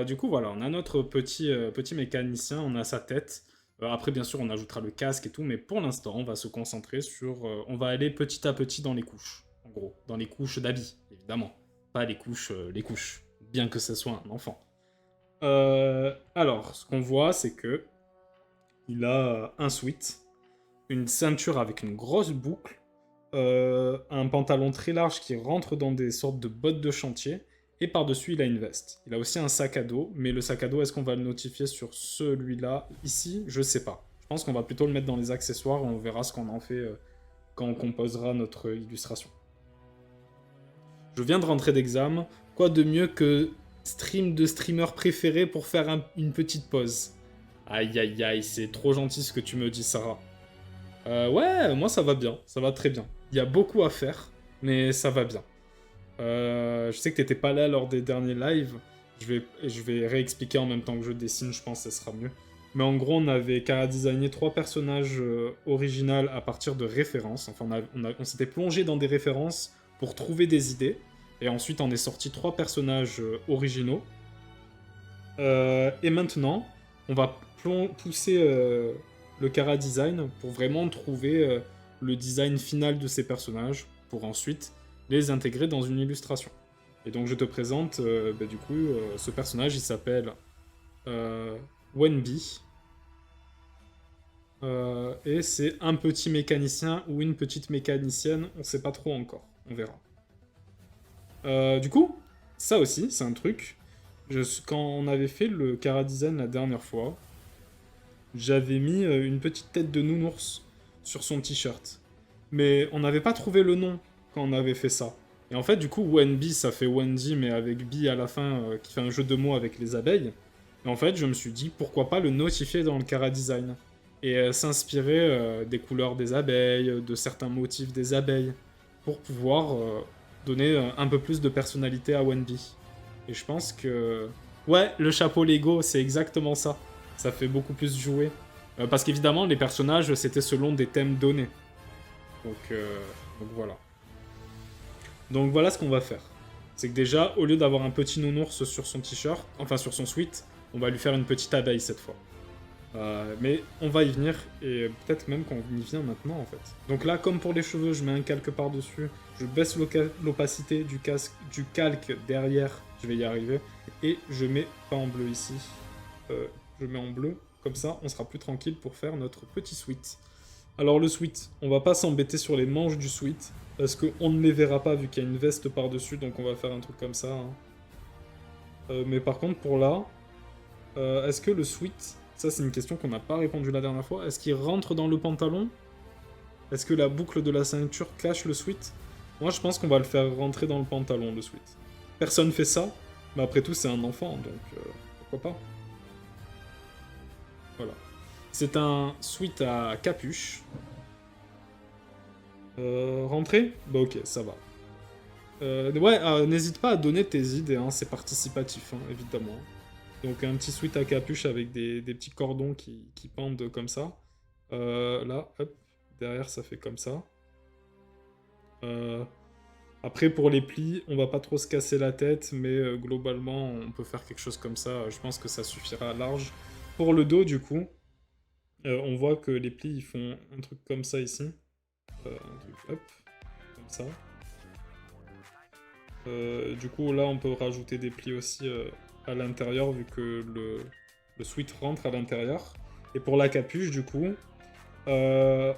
Du coup, voilà, on a notre petit mécanicien, on a sa tête. Après, bien sûr, on ajoutera le casque et tout, mais pour l'instant, on va se concentrer sur... on va aller petit à petit dans les couches, en gros. Dans les couches d'habits, évidemment. Pas les couches, bien que ce soit un enfant. Alors, ce qu'on voit, c'est que il a un sweat, une ceinture avec une grosse boucle, un pantalon très large qui rentre dans des sortes de bottes de chantier, et par-dessus, il a une veste. Il a aussi un sac à dos, mais le sac à dos, est-ce qu'on va le notifier sur celui-là, ici? Je sais pas. Je pense qu'on va plutôt le mettre dans les accessoires, et on verra ce qu'on en fait quand on composera notre illustration. Je viens de rentrer d'examen, quoi de mieux que stream de streamer préféré pour faire une petite pause? Aïe aïe aïe, c'est trop gentil ce que tu me dis, Sarah. Ouais, moi ça va bien, ça va très bien. Il y a beaucoup à faire, mais ça va bien. Je sais que t'étais pas là lors des derniers lives. Je vais réexpliquer en même temps que je dessine, je pense que ce sera mieux. Mais en gros, on avait designé 3 personnages originaux à partir de références. Enfin, on s'était plongé dans des références pour trouver des idées. Et ensuite, on est sorti 3 personnages originaux. Et maintenant, on va pousser le Cara Design pour vraiment trouver le design final de ces personnages, pour ensuite les intégrer dans une illustration. Et donc je te présente, du coup, ce personnage, il s'appelle Wenby. Et c'est un petit mécanicien ou une petite mécanicienne, on sait pas trop encore, on verra. Du coup, ça aussi, c'est un truc. Quand on avait fait le Cara Design la dernière fois, j'avais mis une petite tête de nounours sur son t-shirt. Mais on n'avait pas trouvé le nom quand on avait fait ça. Et en fait, du coup, Wenby, ça fait Wendy, mais avec Bee à la fin, qui fait un jeu de mots avec les abeilles. Et en fait, je me suis dit, pourquoi pas le notifier dans le Cara Design et s'inspirer des couleurs des abeilles, de certains motifs des abeilles, pour pouvoir donner un peu plus de personnalité à Wenby. Et je pense que... Ouais, le chapeau Lego, c'est exactement ça. Ça fait beaucoup plus jouer. Parce qu'évidemment, les personnages, c'était selon des thèmes donnés. Donc voilà. Donc voilà ce qu'on va faire. C'est que déjà, au lieu d'avoir un petit nounours sur son t-shirt, enfin sur son sweat, on va lui faire une petite abeille cette fois. Mais on va y venir, et peut-être même qu'on y vient maintenant en fait. Donc là, comme pour les cheveux, je mets un calque par-dessus, je baisse l'opacité du calque derrière, je vais y arriver, et je mets pas en bleu ici, je mets en bleu, comme ça on sera plus tranquille pour faire notre petit sweat. Alors le sweat, on va pas s'embêter sur les manches du sweat, parce qu'on ne les verra pas vu qu'il y a une veste par-dessus, donc on va faire un truc comme ça. Hein. Mais par contre pour là, est-ce que le sweat, ça c'est une question qu'on n'a pas répondu la dernière fois, est-ce qu'il rentre dans le pantalon? Est-ce que la boucle de la ceinture cache le sweat? Moi je pense qu'on va le faire rentrer dans le pantalon, le sweat. Personne fait ça, mais après tout c'est un enfant, donc pourquoi pas. Voilà. C'est un sweat à capuche. Rentrer? Bah ok, ça va. Ouais, n'hésite pas à donner tes idées, hein, c'est participatif, hein, évidemment. Donc un petit sweat à capuche avec des petits cordons qui pendent comme ça. Là, hop, derrière ça fait comme ça. Euh, Après pour les plis, on va pas trop se casser la tête, mais globalement on peut faire quelque chose comme ça, je pense que ça suffira large. Pour le dos du coup, on voit que les plis ils font un truc comme ça ici. Un truc, hop, comme ça. Du coup, là, on peut rajouter des plis aussi à l'intérieur, vu que le sweat rentre à l'intérieur. Et pour la capuche, du coup, euh,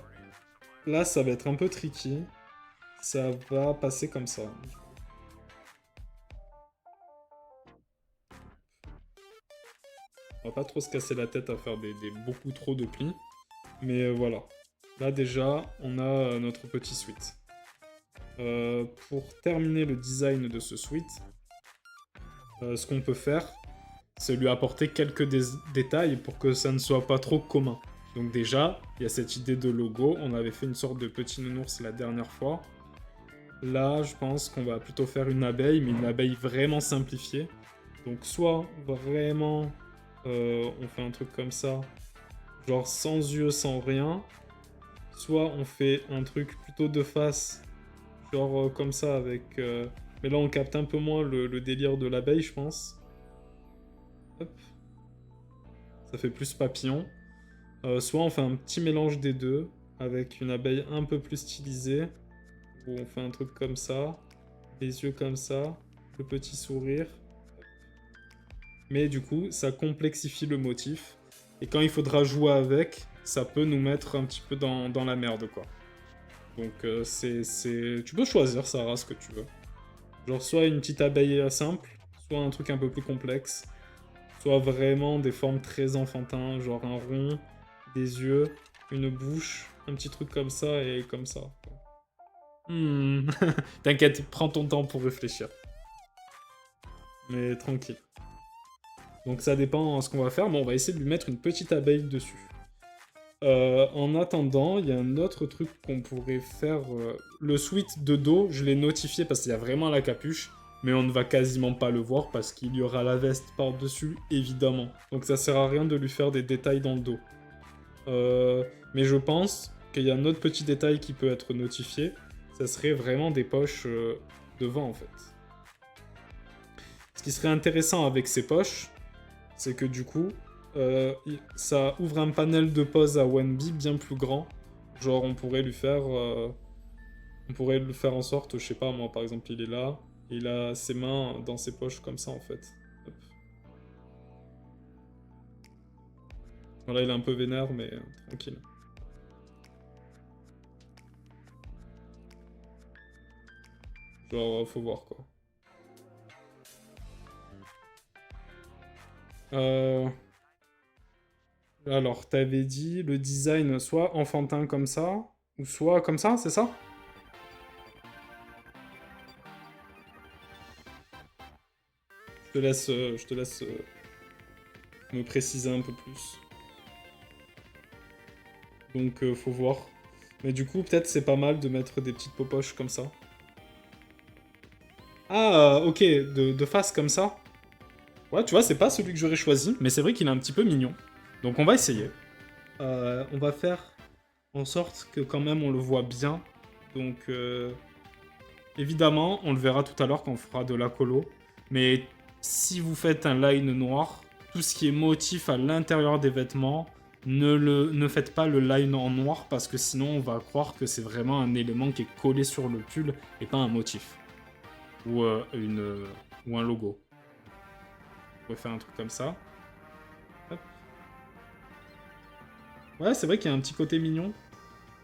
là, ça va être un peu tricky. Ça va passer comme ça. On va pas trop se casser la tête à faire beaucoup trop de plis. Mais voilà. Là, déjà, on a notre petit sweat. Pour terminer le design de ce sweat, ce qu'on peut faire, c'est lui apporter quelques détails pour que ça ne soit pas trop commun. Donc déjà, il y a cette idée de logo, on avait fait une sorte de petit nounours la dernière fois. Là, je pense qu'on va plutôt faire une abeille, mais une abeille vraiment simplifiée. Donc soit vraiment on fait un truc comme ça, genre sans yeux, sans rien. Soit on fait un truc plutôt de face, genre comme ça avec... Mais là on capte un peu moins le délire de l'abeille, je pense. Hop. Ça fait plus papillon. Soit on fait un petit mélange des deux, avec une abeille un peu plus stylisée, où on fait un truc comme ça, les yeux comme ça, le petit sourire. Mais du coup, ça complexifie le motif. Et quand il faudra jouer avec, ça peut nous mettre un petit peu dans la merde, quoi. Donc tu peux choisir, Sarah, ce que tu veux. Genre soit une petite abeille simple, soit un truc un peu plus complexe, soit vraiment des formes très enfantins, genre un rond, des yeux, une bouche, un petit truc comme ça et comme ça. Hmm. T'inquiète, prends ton temps pour réfléchir. Mais tranquille. Donc ça dépend de ce qu'on va faire, mais on va essayer de lui mettre une petite abeille dessus. En attendant, il y a un autre truc qu'on pourrait faire. Le suite de dos, je l'ai notifié parce qu'il y a vraiment la capuche, mais on ne va quasiment pas le voir parce qu'il y aura la veste par-dessus, évidemment. Donc ça sert à rien de lui faire des détails dans le dos. Mais je pense qu'il y a un autre petit détail qui peut être notifié, ça serait vraiment des poches devant en fait. Ce qui serait intéressant avec ces poches, c'est que du coup, ça ouvre un panel de pose à Wenby bien plus grand. Genre on pourrait lui faire... on pourrait le faire en sorte, je sais pas moi, par exemple il est là, et il a ses mains dans ses poches comme ça en fait. Hop. Voilà, il est un peu vénère, mais tranquille. Genre, faut voir quoi. Alors, t'avais dit le design soit enfantin comme ça, ou soit comme ça, c'est ça? Je te laisse me préciser un peu plus. Donc, faut voir. Mais du coup, peut-être c'est pas mal de mettre des petites popoches comme ça. Ah, ok, de face comme ça. Ouais, tu vois, c'est pas celui que j'aurais choisi, mais c'est vrai qu'il est un petit peu mignon. Donc on va essayer. On va faire en sorte que quand même on le voit bien. Donc évidemment, on le verra tout à l'heure quand on fera de la colo. Mais si vous faites un line noir, tout ce qui est motif à l'intérieur des vêtements, ne faites pas le line en noir parce que sinon on va croire que c'est vraiment un élément qui est collé sur le pull et pas un motif. Ou, ou un logo. On pourrait faire un truc comme ça. Hop. Ouais, c'est vrai qu'il y a un petit côté mignon.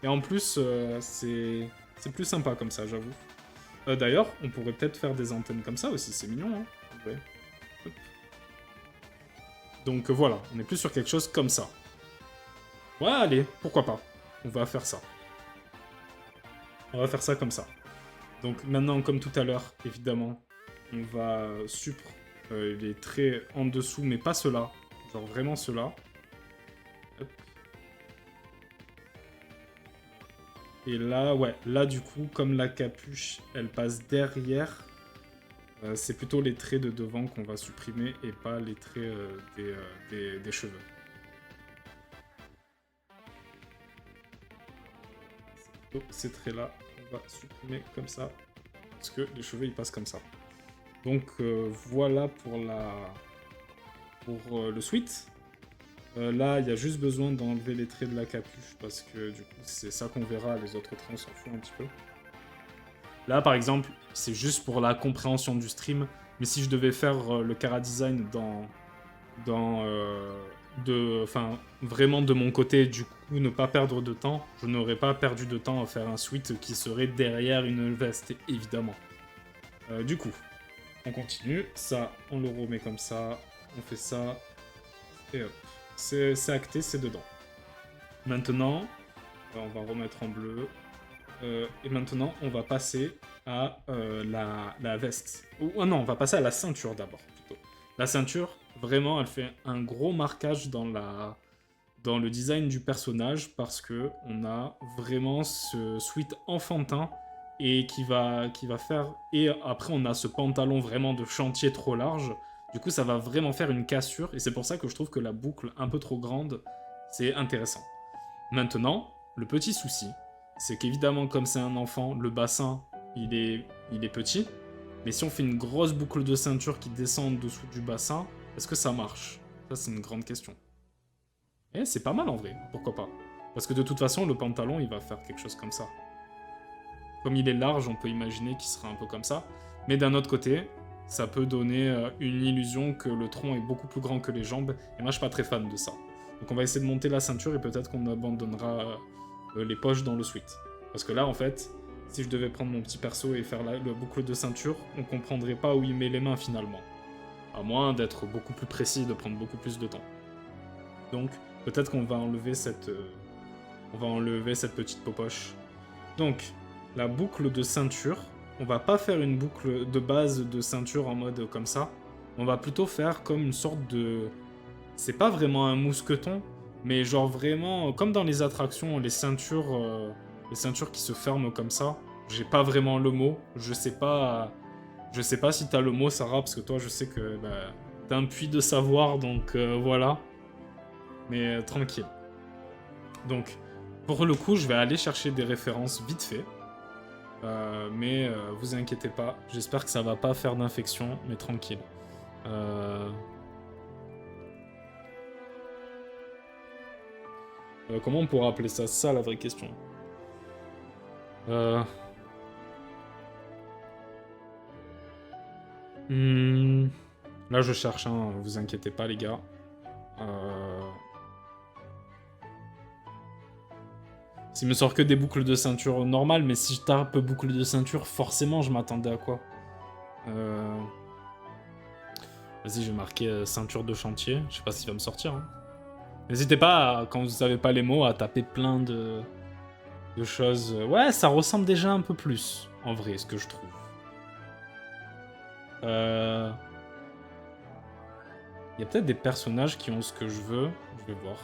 Et en plus, c'est plus sympa comme ça, j'avoue. D'ailleurs, on pourrait peut-être faire des antennes comme ça aussi, c'est mignon, hein. Ouais. Hop. Donc voilà, on est plus sur quelque chose comme ça. Ouais, allez, pourquoi pas. On va faire ça. On va faire ça comme ça. Donc maintenant, comme tout à l'heure, évidemment, on va supre les traits en dessous, mais pas ceux-là. Genre vraiment ceux-là. Hop. Et là, ouais, là du coup, comme la capuche, elle passe derrière, c'est plutôt les traits de devant qu'on va supprimer et pas les traits des cheveux. Donc ces traits-là, on va supprimer comme ça, parce que les cheveux, ils passent comme ça. Donc voilà pour le suite. Là, il y a juste besoin d'enlever les traits de la capuche, parce que du coup, c'est ça qu'on verra, les autres traits, on s'en fout un petit peu. Là, par exemple, c'est juste pour la compréhension du stream, mais si je devais faire le Cara Design enfin, vraiment de mon côté, du coup, ne pas perdre de temps, je n'aurais pas perdu de temps à faire un suite qui serait derrière une veste, évidemment. Du coup, on continue. Ça, on le remet comme ça, on fait ça, et hop. C'est acté, c'est dedans. Maintenant, on va remettre en bleu. Et maintenant, on va passer à la veste. Ou non, on va passer à la ceinture d'abord, plutôt. La ceinture, vraiment, elle fait un gros marquage dans le design du personnage parce que on a vraiment ce sweat enfantin et qui va faire... Et après, on a ce pantalon vraiment de chantier trop large. Du coup, ça va vraiment faire une cassure et c'est pour ça que je trouve que la boucle un peu trop grande, c'est intéressant. Maintenant, le petit souci, c'est qu'évidemment, comme c'est un enfant, le bassin, il est petit. Mais si on fait une grosse boucle de ceinture qui descend en dessous du bassin, Est-ce que ça marche? Ça, c'est une grande question. Et c'est pas mal en vrai, pourquoi pas? Parce que de toute façon, le pantalon, il va faire quelque chose comme ça. Comme il est large, on peut imaginer qu'il sera un peu comme ça. Mais d'un autre côté, ça peut donner une illusion que le tronc est beaucoup plus grand que les jambes. Et moi, je suis pas très fan de ça. Donc on va essayer de monter la ceinture et peut-être qu'on abandonnera les poches dans le suite. Parce que là, en fait, si je devais prendre mon petit perso et faire le boucle de ceinture, on comprendrait pas où il met les mains finalement. À moins d'être beaucoup plus précis et de prendre beaucoup plus de temps. Donc, peut-être qu'on va enlever cette petite popoche. Donc, la boucle de ceinture, on va pas faire une boucle de base de ceinture en mode comme ça. On va plutôt faire comme une sorte de... C'est pas vraiment un mousqueton, mais genre vraiment, comme dans les attractions, les ceintures qui se ferment comme ça. J'ai pas vraiment le mot, je sais pas si t'as le mot, Sarah, parce que toi, je sais que bah, t'as un puits de savoir, donc voilà. Mais tranquille. Donc, pour le coup, je vais aller chercher des références vite fait. Mais vous inquiétez pas, j'espère que ça va pas faire d'infection, mais tranquille. Comment on pourra appeler ça? Ça, la vraie question. Là, je cherche, hein, vous inquiétez pas, les gars. S'il me sort que des boucles de ceinture normales, mais si je tape boucle de ceinture, forcément, je m'attendais à quoi? Vas-y, je vais marquer ceinture de chantier. Je sais pas s'il va me sortir. Hein. N'hésitez pas, quand vous savez pas les mots, à taper plein de choses. Ouais, ça ressemble déjà un peu plus, en vrai, ce que je trouve. Il y a peut-être des personnages qui ont ce que je veux. Je vais voir.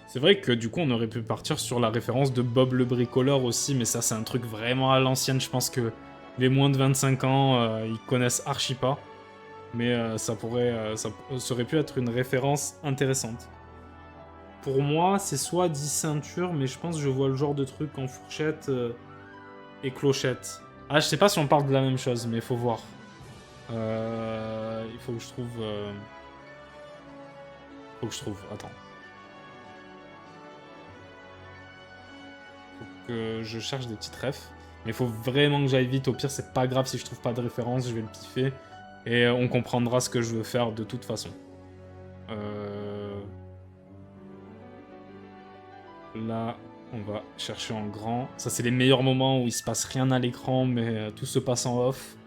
C'est vrai que du coup, on aurait pu partir sur la référence de Bob le bricoleur aussi, mais ça, c'est un truc vraiment à l'ancienne. Je pense que les moins de 25 ans, ils connaissent archi pas. Mais ça aurait pu être une référence intéressante. Pour moi, c'est soit dit ceinture, mais je pense que je vois le genre de truc en fourchette et clochette. Ah, je sais pas si on parle de la même chose, mais il faut voir. Il faut que je trouve... Attends. Faut que je cherche des petites refs. Mais il faut vraiment que j'aille vite. Au pire, c'est pas grave si je trouve pas de référence, je vais le piffer. Et on comprendra ce que je veux faire de toute façon. Là, on va chercher en grand. Ça, c'est les meilleurs moments où il se passe rien à l'écran, mais tout se passe en off.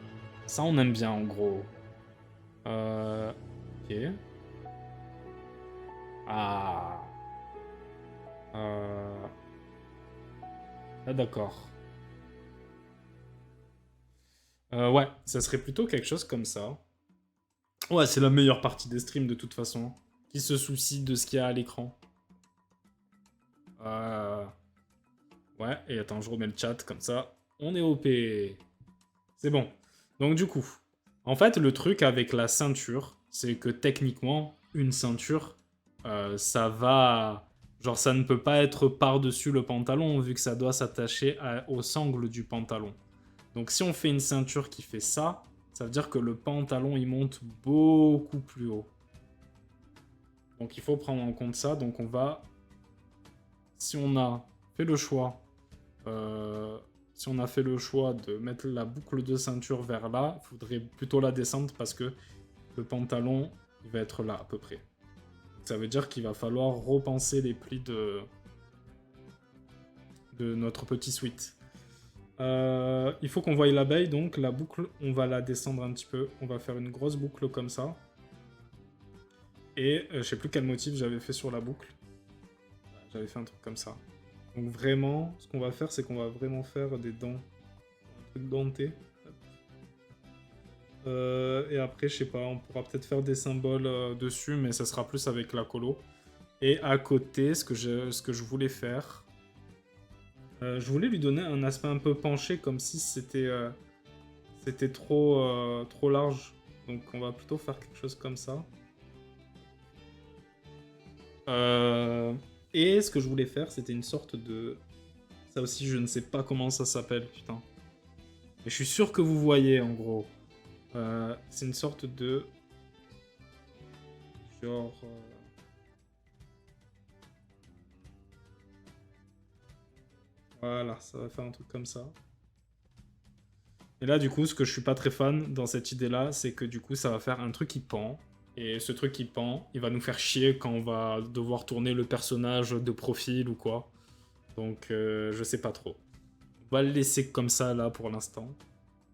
Ça, on aime bien, en gros. Ok. Ah. Ah, d'accord. Ouais, ça serait plutôt quelque chose comme ça. Ouais, c'est la meilleure partie des streams, de toute façon. Qui se soucie de ce qu'il y a à l'écran. Ouais, et attends, je remets le chat, comme ça, on est OP. C'est bon. Donc du coup, en fait, le truc avec la ceinture, c'est que techniquement, une ceinture, ça va... Genre, ça ne peut pas être par-dessus le pantalon, vu que ça doit s'attacher au sangle du pantalon. Donc si on fait une ceinture qui fait ça, ça veut dire que le pantalon, il monte beaucoup plus haut. Donc il faut prendre en compte ça. Donc on va... Si on a fait le choix... Si on a fait le choix de mettre la boucle de ceinture vers là, il faudrait plutôt la descendre parce que le pantalon, il va être là à peu près. Ça veut dire qu'il va falloir repenser les plis de notre petit sweat. Il faut qu'on voie l'abeille, donc la boucle, on va la descendre un petit peu. On va faire une grosse boucle comme ça. Et je sais plus quel motif j'avais fait sur la boucle. J'avais fait un truc comme ça. Donc vraiment, ce qu'on va faire, c'est qu'on va vraiment faire des dents. Un truc denté. Et après, je sais pas, on pourra peut-être faire des symboles dessus, mais ça sera plus avec la colo. Et à côté, ce que je voulais faire... je voulais lui donner un aspect un peu penché, comme si c'était trop large. Donc on va plutôt faire quelque chose comme ça. Et ce que je voulais faire, c'était une sorte de... Ça aussi, je ne sais pas comment ça s'appelle, putain. Et je suis sûr que vous voyez, en gros. C'est une sorte de... Genre... Voilà, ça va faire un truc comme ça. Et là, du coup, ce que je suis pas très fan dans cette idée-là, c'est que du coup, ça va faire un truc qui pend. Et ce truc qui pend, il va nous faire chier quand on va devoir tourner le personnage de profil ou quoi. Donc, je sais pas trop. On va le laisser comme ça, là, pour l'instant.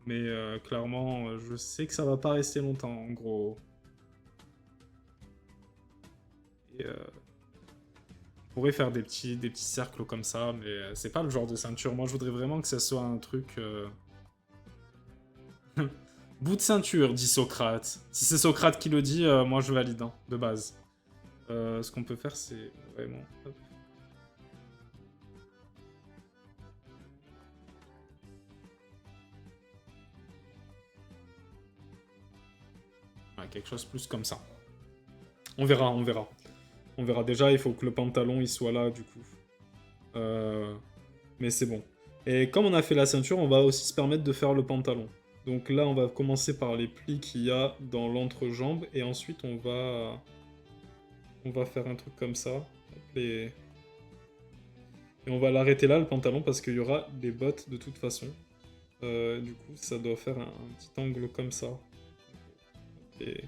Mais clairement, je sais que ça va pas rester longtemps, en gros. Et, on pourrait faire des petits cercles comme ça, mais c'est pas le genre de ceinture. Moi, je voudrais vraiment que ça soit un truc... Bout de ceinture, dit Socrate. Si c'est Socrate qui le dit, moi je valide, hein, de base. Ce qu'on peut faire, c'est vraiment... Hop. Ouais, quelque chose plus comme ça. On verra, on verra. On verra déjà, il faut que le pantalon il soit là, du coup. Mais c'est bon. Et comme on a fait la ceinture, on va aussi se permettre de faire le pantalon. Donc là, on va commencer par les plis qu'il y a dans l'entrejambe, et ensuite on va faire un truc comme ça. Et on va l'arrêter là, le pantalon, parce qu'il y aura des bottes de toute façon. Du coup, ça doit faire un petit angle comme ça. Et...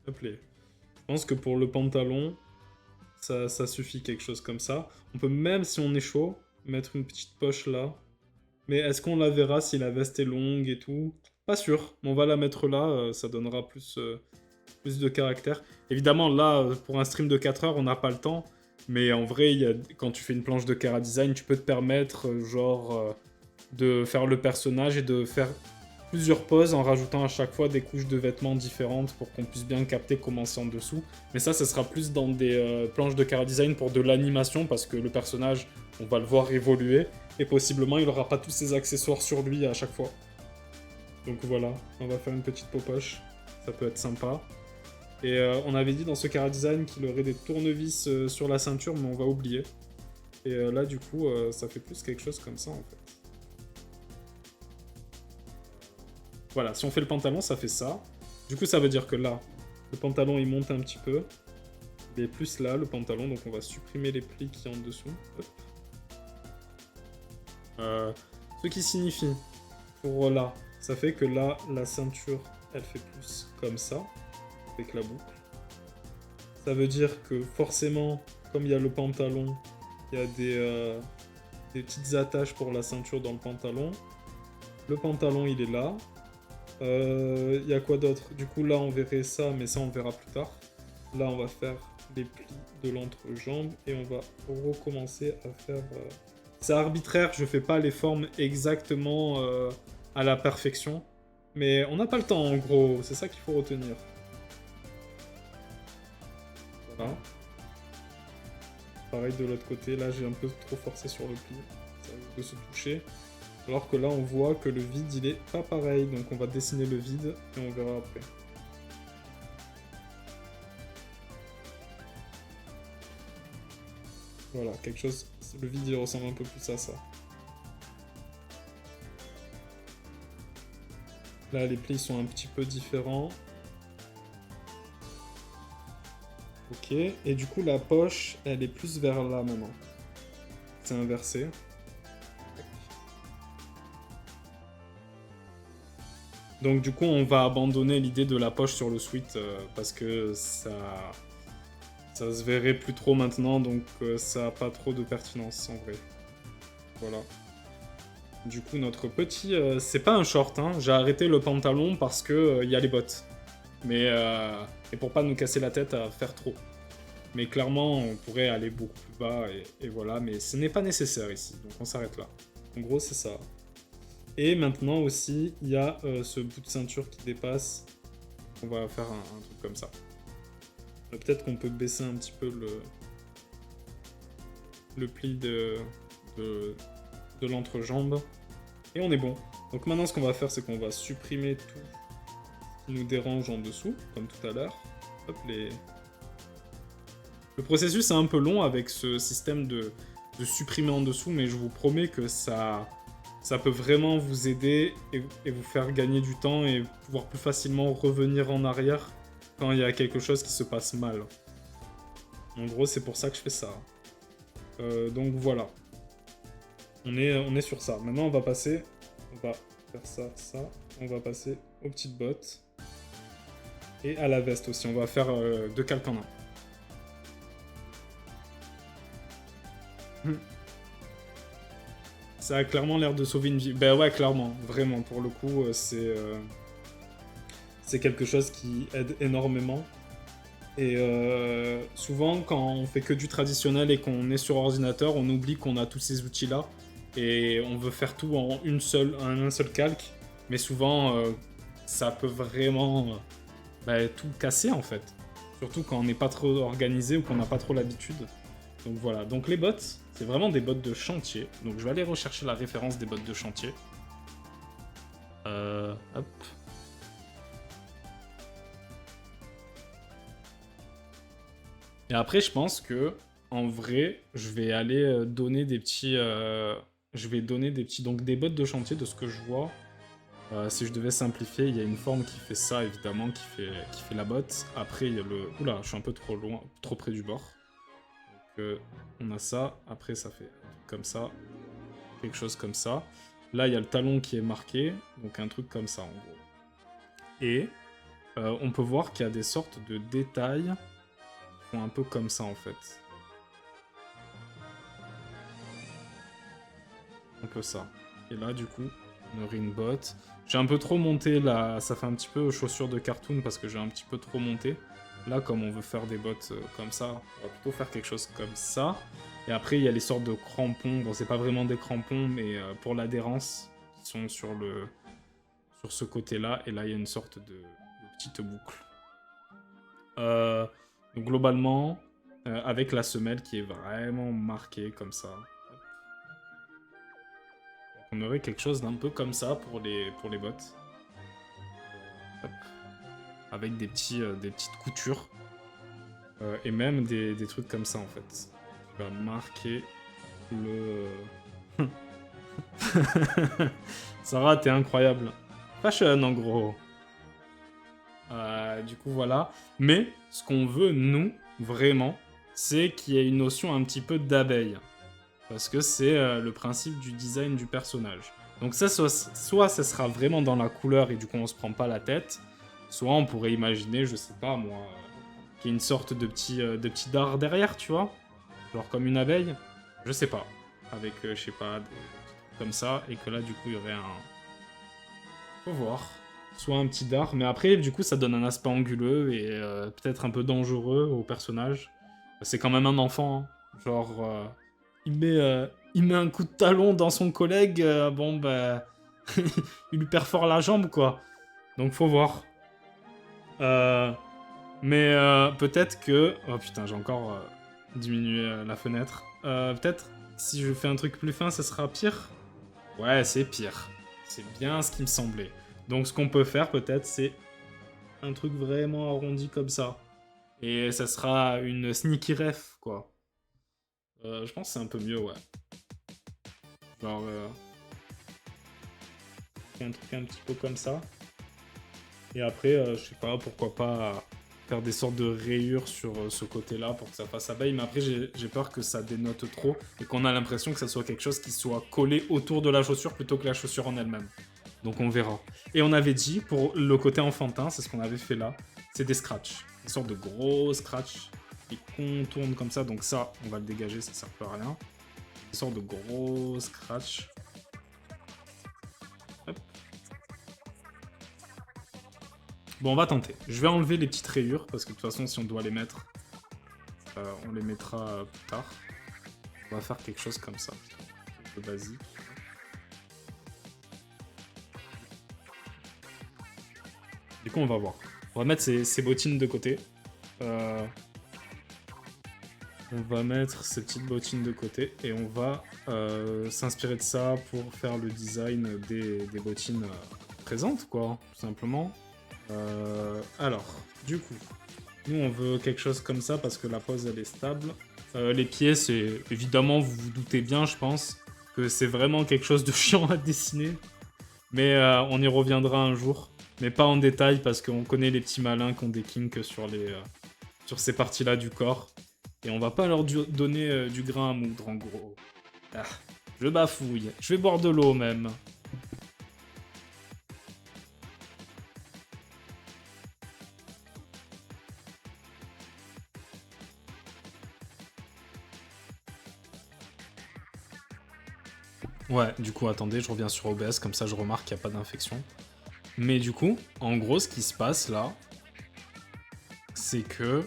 Hop là. Je pense que pour le pantalon, ça suffit quelque chose comme ça. On peut même, si on est chaud, mettre une petite poche là. Mais est-ce qu'on la verra si la veste est longue et tout? Pas sûr. Mais on va la mettre là, ça donnera plus de caractère. Évidemment, là, pour un stream de 4 heures, on n'a pas le temps. Mais en vrai, quand tu fais une planche de Kara Design, tu peux te permettre, de faire le personnage et de faire plusieurs poses en rajoutant à chaque fois des couches de vêtements différentes pour qu'on puisse bien capter comment c'est en dessous. Mais ça sera plus dans des planches de Kara Design pour de l'animation parce que le personnage, on va le voir évoluer et possiblement il n'aura pas tous ses accessoires sur lui à chaque fois. Donc voilà, on va faire une petite poche, ça peut être sympa. Et on avait dit dans ce Kara Design qu'il aurait des tournevis sur la ceinture, mais on va oublier. Et là, du coup, ça fait plus quelque chose comme ça, en fait. Voilà, si on fait le pantalon, ça fait ça. Du coup, ça veut dire que là, le pantalon, il monte un petit peu. Il est plus là, le pantalon, donc on va supprimer les plis qui sont en dessous. Hop. Ce qui signifie, pour là, ça fait que là, la ceinture, elle fait plus comme ça, avec la boucle. Ça veut dire que forcément, comme il y a le pantalon, il y a des petites attaches pour la ceinture dans le pantalon. Le pantalon, il est là. Il y a quoi d'autre? Du coup, là, on verrait ça, mais ça, on verra plus tard. Là, on va faire les plis de l'entrejambe et on va recommencer à faire... C'est arbitraire, je fais pas les formes exactement à la perfection. Mais on n'a pas le temps, en gros. C'est ça qu'il faut retenir. Voilà. Pareil de l'autre côté. Là, j'ai un peu trop forcé sur le pli. Ça risque de se toucher. Alors que là, on voit que le vide, il est pas pareil. Donc on va dessiner le vide et on verra après. Voilà, quelque chose... Le vide, il ressemble un peu plus à ça. Là, les plis sont un petit peu différents. Ok, et du coup, la poche, elle est plus vers là, maintenant. C'est inversé. Donc du coup, on va abandonner l'idée de la poche sur le sweat parce que ça se verrait plus trop maintenant, donc ça a pas trop de pertinence en vrai. Voilà. Du coup, notre petit... c'est pas un short, hein. J'ai arrêté le pantalon parce que y a les bottes. Mais... et pour pas nous casser la tête à faire trop. Mais clairement, on pourrait aller beaucoup plus bas et voilà. Mais ce n'est pas nécessaire ici, donc on s'arrête là. En gros, c'est ça. Et maintenant aussi, il y a ce bout de ceinture qui dépasse. On va faire un truc comme ça. Peut-être qu'on peut baisser un petit peu le pli de l'entrejambe. Et on est bon. Donc maintenant, ce qu'on va faire, c'est qu'on va supprimer tout qui nous dérangent en dessous, comme tout à l'heure. Hop, les... Le processus est un peu long avec ce système de supprimer en dessous, mais je vous promets que ça peut vraiment vous aider et vous faire gagner du temps et pouvoir plus facilement revenir en arrière quand il y a quelque chose qui se passe mal. En gros, c'est pour ça que je fais ça. Donc voilà. On est sur ça. Maintenant, on va passer... On va faire ça, ça. On va passer aux petites bottes. Et à la veste aussi. On va faire deux calques en un. Ça a clairement l'air de sauver une vie. Ben ouais, clairement. Vraiment, pour le coup, c'est quelque chose qui aide énormément. Et souvent, quand on fait que du traditionnel et qu'on est sur ordinateur, on oublie qu'on a tous ces outils-là. Et on veut faire tout en un seul calque. Mais souvent, ça peut vraiment tout casser, en fait. Surtout quand on n'est pas trop organisé ou qu'on n'a pas trop l'habitude. Donc voilà. Donc les bottes, c'est vraiment des bottes de chantier. Donc je vais aller rechercher la référence des bottes de chantier. Hop. Et après, je pense que, en vrai, je vais aller donner des petits... Je vais donner des petits... Donc des bottes de chantier, de ce que je vois. Si je devais simplifier, il y a une forme qui fait ça, évidemment, qui fait la botte. Après, il y a le... Oula, je suis un peu trop loin, trop près du bord. Donc, on a ça. Après, ça fait comme ça. Quelque chose comme ça. Là, il y a le talon qui est marqué. Donc, un truc comme ça, en gros. Et on peut voir qu'il y a des sortes de détails qui font un peu comme ça, en fait. Un peu ça. Et là, du coup, on aurait une botte. J'ai un peu trop monté là, ça fait un petit peu chaussures de cartoon parce que j'ai un petit peu trop monté. Là, comme on veut faire des bottes comme ça, on va plutôt faire quelque chose comme ça. Et après, il y a les sortes de crampons. Bon, c'est pas vraiment des crampons, mais pour l'adhérence, qui sont sur ce côté-là. Et là, il y a une sorte de petite boucle. Donc globalement, avec la semelle qui est vraiment marquée comme ça. On aurait quelque chose d'un peu comme ça pour les bottes. Hop. Avec des petites coutures. Et même des trucs comme ça en fait. Tu vas marquer le... Sarah, t'es incroyable. Fashion en gros. Du coup voilà. Mais ce qu'on veut, nous, vraiment, c'est qu'il y ait une notion un petit peu d'abeille. Parce que c'est le principe du design du personnage. Donc ça, soit ça sera vraiment dans la couleur et du coup on se prend pas la tête, soit on pourrait imaginer, je sais pas moi, qu'il y ait une sorte de petit dard derrière, tu vois. Genre comme une abeille, je sais pas. Avec, je sais pas, des trucs comme ça, et que là du coup il y aurait un... Faut voir. Soit un petit dard, mais après du coup ça donne un aspect anguleux et peut-être un peu dangereux au personnage. C'est quand même un enfant, hein. Genre... il met un coup de talon dans son collègue, bon bah... il lui perfore la jambe, quoi. Donc faut voir. Mais peut-être que... Oh putain, j'ai encore diminué la fenêtre. Peut-être, si je fais un truc plus fin, ça sera pire. Ouais, c'est pire. C'est bien ce qui me semblait. Donc ce qu'on peut faire, peut-être, c'est un truc vraiment arrondi comme ça. Et ça sera une sneaky ref, quoi. Je pense que c'est un peu mieux, ouais. Genre, un truc un petit peu comme ça. Et après, je sais pas, pourquoi pas faire des sortes de rayures sur ce côté-là pour que ça fasse abeille. Mais après, j'ai peur que ça dénote trop et qu'on a l'impression que ça soit quelque chose qui soit collé autour de la chaussure plutôt que la chaussure en elle-même. Donc on verra. Et on avait dit, pour le côté enfantin, c'est ce qu'on avait fait là, c'est des scratchs. Des sortes de gros scratchs qui contournent comme ça. Donc ça, on va le dégager, ça sert plus à rien. Des sortes de gros scratchs. Hop. Bon, on va tenter. Je vais enlever les petites rayures, parce que de toute façon, si on doit les mettre, on les mettra plus tard. On va faire quelque chose comme ça. Un peu basique. Du coup, on va voir. On va mettre ces bottines de côté. On va mettre ces petites bottines de côté et on va s'inspirer de ça pour faire le design des bottines présentes, quoi, tout simplement. Alors, du coup, nous on veut quelque chose comme ça parce que la pose elle est stable. Les pieds, c'est évidemment, vous vous doutez bien, je pense, que c'est vraiment quelque chose de chiant à dessiner. Mais on y reviendra un jour. Mais pas en détail parce qu'on connaît les petits malins qui ont des kinks sur ces parties-là du corps. Et on va pas leur donner du grain à moudre en gros. Ah, je bafouille. Je vais boire de l'eau même. Ouais, du coup, attendez, je reviens sur OBS, comme ça je remarque qu'il n'y a pas d'infection. Mais du coup, en gros, ce qui se passe là, c'est que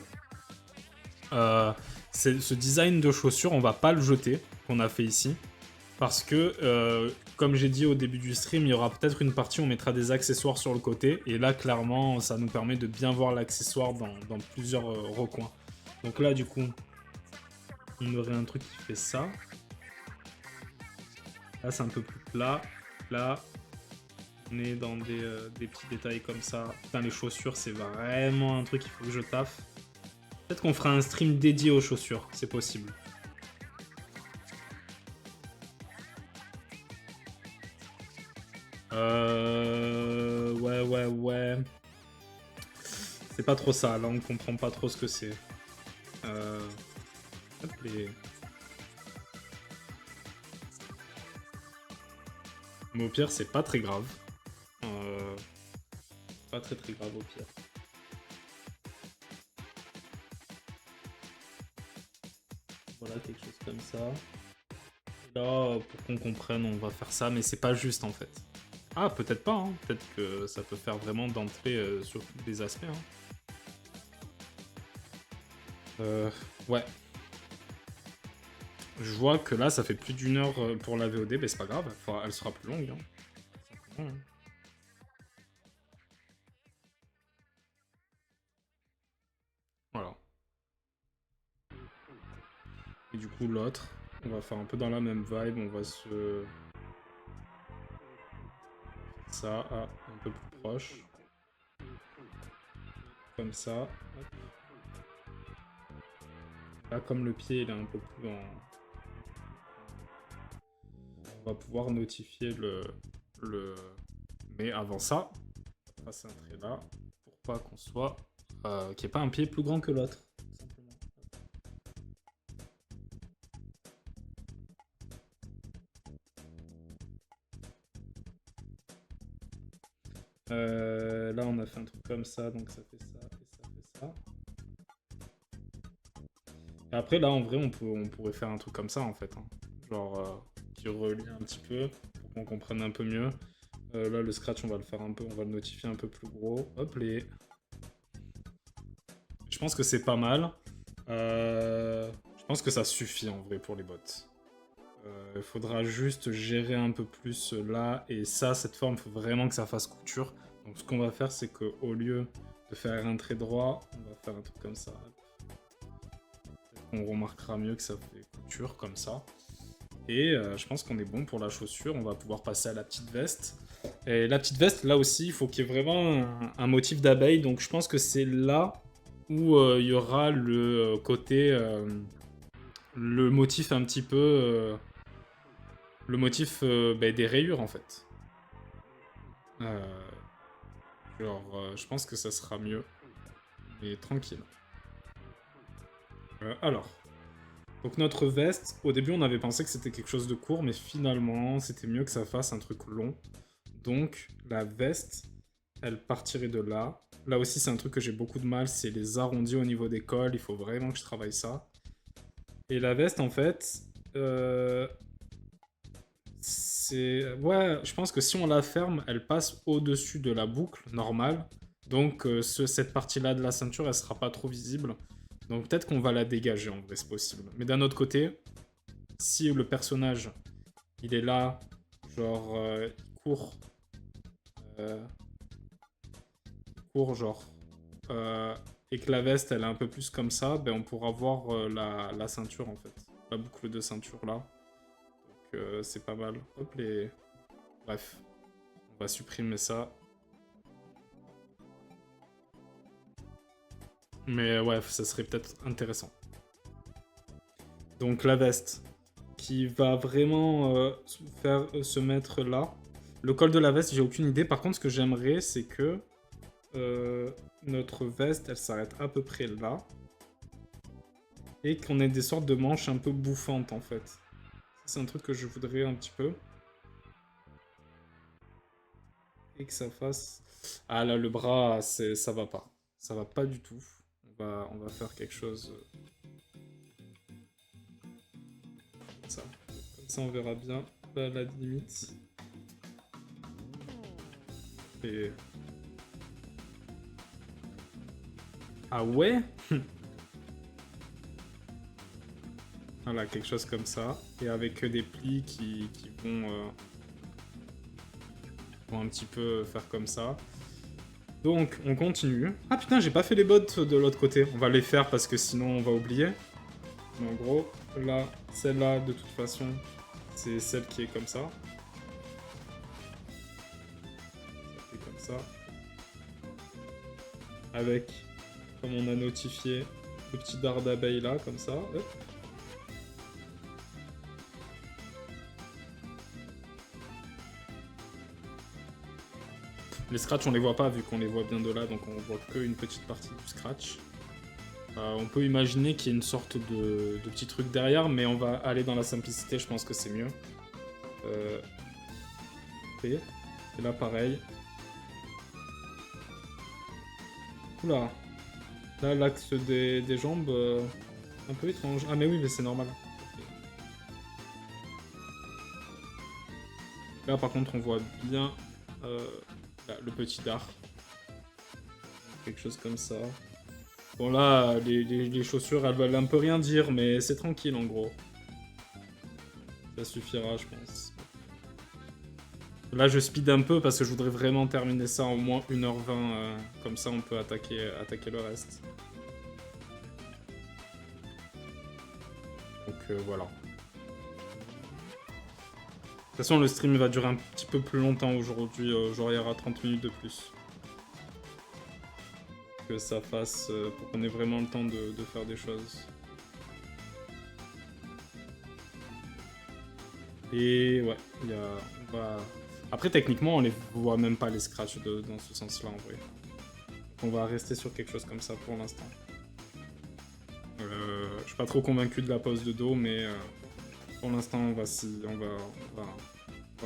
euh, ce design de chaussures, on va pas le jeter, qu'on a fait ici. Parce que, comme j'ai dit au début du stream, il y aura peut-être une partie où on mettra des accessoires sur le côté. Et là, clairement, ça nous permet de bien voir l'accessoire dans plusieurs recoins. Donc là, du coup, on aurait un truc qui fait ça. Là, c'est un peu plus plat. Là, on est dans des petits détails comme ça. Putain, les chaussures, c'est vraiment un truc qu'il faut que je taffe. Peut-être qu'on fera un stream dédié aux chaussures, c'est possible. Ouais. C'est pas trop ça, là on comprend pas trop ce que c'est. Hop les... Mais au pire, c'est pas très grave. Pas très grave au pire. Voilà, quelque chose comme ça. Et là, pour qu'on comprenne, on va faire ça, mais c'est pas juste en fait. Ah, peut-être pas, hein. Peut-être que ça peut faire vraiment d'entrée sur tous les aspects. Hein. Ouais. Je vois que là, ça fait plus d'une heure pour la VOD, mais c'est pas grave, elle sera plus longue. Hein. Voilà. Et du coup, l'autre, on va faire un peu dans la même vibe, on va se... Ça, un peu plus proche. Comme ça. Hop. Là, comme le pied, il est un peu plus en... On va pouvoir notifier le... Mais avant ça, on va passer un trait là, pour pas qu'on soit... qu'il n'y ait pas un pied plus grand que l'autre. Là, on a fait un truc comme ça, donc ça fait ça, et ça fait ça. Et après, là, en vrai, on pourrait faire un truc comme ça, en fait. Hein. Genre, qui relie un petit peu, pour qu'on comprenne un peu mieux. Là, le scratch, on va le faire un peu, on va le notifier un peu plus gros. Hop, les... Je pense que c'est pas mal. Je pense que ça suffit, en vrai, pour les bots. Il faudra juste gérer un peu plus là. Et ça, cette forme, il faut vraiment que ça fasse couture. Donc, ce qu'on va faire, c'est qu'au lieu de faire un trait droit, on va faire un truc comme ça. On remarquera mieux que ça fait couture, comme ça. Et je pense qu'on est bon pour la chaussure. On va pouvoir passer à la petite veste. Et la petite veste, là aussi, il faut qu'il y ait vraiment un motif d'abeille. Donc je pense que c'est là où il y aura le côté... le motif un petit peu... le motif des rayures, en fait. Je pense que ça sera mieux. Mais tranquille. Alors... Donc notre veste, au début on avait pensé que c'était quelque chose de court, mais finalement c'était mieux que ça fasse un truc long. Donc la veste, elle partirait de là. Là aussi c'est un truc que j'ai beaucoup de mal, c'est les arrondis au niveau des cols, il faut vraiment que je travaille ça. Et la veste en fait, c'est... Ouais, je pense que si on la ferme, elle passe au-dessus de la boucle normale. Donc cette partie-là de la ceinture, elle sera pas trop visible. Donc peut-être qu'on va la dégager en vrai, c'est possible. Mais d'un autre côté, si le personnage, il est là, genre, euh, il court genre, et que la veste, elle est un peu plus comme ça, ben on pourra voir la ceinture en fait. La boucle de ceinture là. Donc c'est pas mal. Hop les... Bref, on va supprimer ça. Mais ouais, ça serait peut-être intéressant. Donc la veste, qui va vraiment faire se mettre là. Le col de la veste, j'ai aucune idée. Par contre, ce que j'aimerais, c'est que notre veste, elle s'arrête à peu près là. Et qu'on ait des sortes de manches un peu bouffantes, en fait. C'est un truc que je voudrais un petit peu. Et que ça fasse... Ah là, le bras, ça va pas. Ça va pas du tout. On va faire quelque chose... ça. Comme ça, on verra bien à la limite. Et... Ah ouais. Voilà, quelque chose comme ça. Et avec des plis qui vont un petit peu faire comme ça. Donc, on continue. Ah putain, j'ai pas fait les bottes de l'autre côté. On va les faire parce que sinon on va oublier. Mais en gros, là, celle-là, de toute façon, c'est celle qui est comme ça. Celle qui est comme ça. Avec, comme on a notifié, le petit dard d'abeille là, comme ça. Hop. Les scratchs, on les voit pas vu qu'on les voit bien de là, donc on voit qu'une petite partie du scratch. On peut imaginer qu'il y a une sorte de petit truc derrière, mais on va aller dans la simplicité, je pense que c'est mieux. Et là, pareil. Oula. Là, l'axe des jambes, un peu étrange. Ah mais oui, mais c'est normal. Là, par contre, on voit bien... Là, le petit dard. Quelque chose comme ça. Bon là, les chaussures, elles veulent un peu rien dire, mais c'est tranquille en gros. Ça suffira, je pense. Là, je speed un peu parce que je voudrais vraiment terminer ça en au moins 1h20. Comme ça, on peut attaquer le reste. Donc voilà. De toute façon, le stream va durer un petit peu plus longtemps aujourd'hui. Genre, il y aura 30 minutes de plus. Que ça fasse pour qu'on ait vraiment le temps de faire des choses. Et ouais, on va... Après, techniquement, on les voit même pas les scratchs dans ce sens-là, en vrai. On va rester sur quelque chose comme ça pour l'instant. Je suis pas trop convaincu de la pose de dos, mais pour l'instant, on va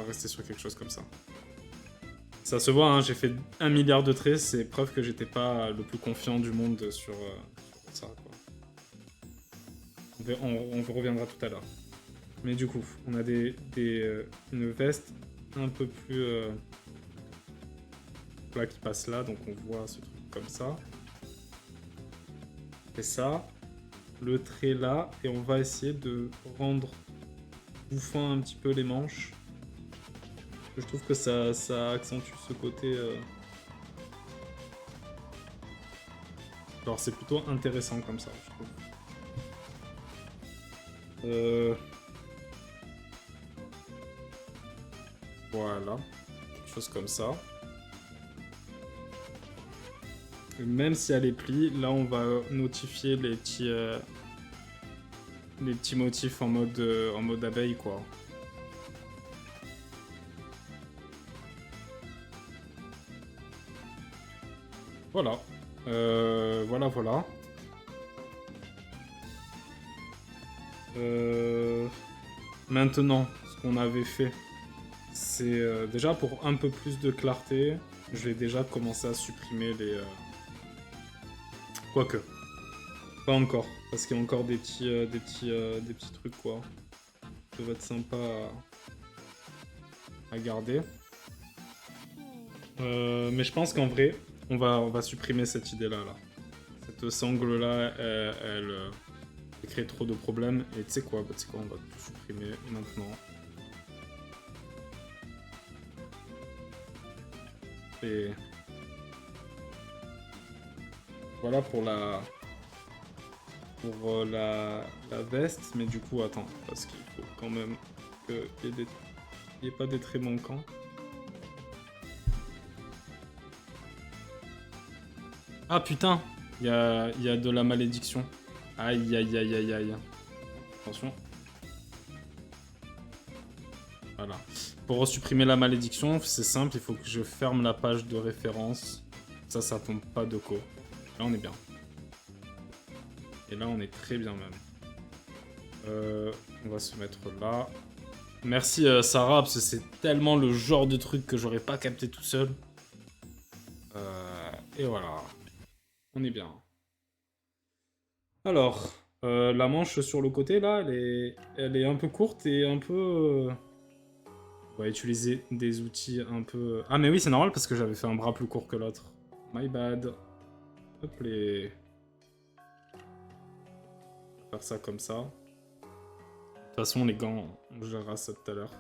rester sur quelque chose comme ça. Ça se voit, hein, j'ai fait 1 milliard de traits, c'est preuve que j'étais pas le plus confiant du monde sur ça, quoi. On reviendra tout à l'heure. Mais du coup, on a une veste un peu plus... là, qui passe là, donc on voit ce truc comme ça. Et ça, le trait là, et on va essayer de rendre bouffant un petit peu les manches. Je trouve que ça accentue ce côté... Alors c'est plutôt intéressant comme ça, je trouve. Voilà, quelque chose comme ça. Et même si elle est plie, là on va notifier les petits motifs en mode abeille, quoi. Voilà. Voilà. Maintenant, ce qu'on avait fait, c'est déjà pour un peu plus de clarté, je vais déjà commencer à supprimer les... Quoique. Pas encore, parce qu'il y a encore des petits trucs, quoi. Ça va être sympa à garder. Mais je pense qu'en vrai, on va supprimer cette idée-là, là. Cette sangle-là, elle crée trop de problèmes. Et tu sais quoi, on va tout supprimer maintenant. Et voilà pour la veste, mais du coup, attends, parce qu'il faut quand même qu'il n'y ait pas des traits manquants. Ah putain, Il y a de la malédiction. Aïe, aïe, aïe, aïe, aïe. Attention. Voilà. Pour supprimer la malédiction, c'est simple, il faut que je ferme la page de référence. Ça tombe pas de co. Là, on est bien. Et là, on est très bien même. On va se mettre là. Merci Sarah, parce que c'est tellement le genre de truc que j'aurais pas capté tout seul. Et voilà. On est bien. Alors, la manche sur le côté, là, elle est un peu courte et un peu... On va utiliser des outils un peu... Ah mais oui, c'est normal parce que j'avais fait un bras plus court que l'autre. My bad. Hop les... Faire ça comme ça. De toute façon, les gants, on gérera ça tout à l'heure.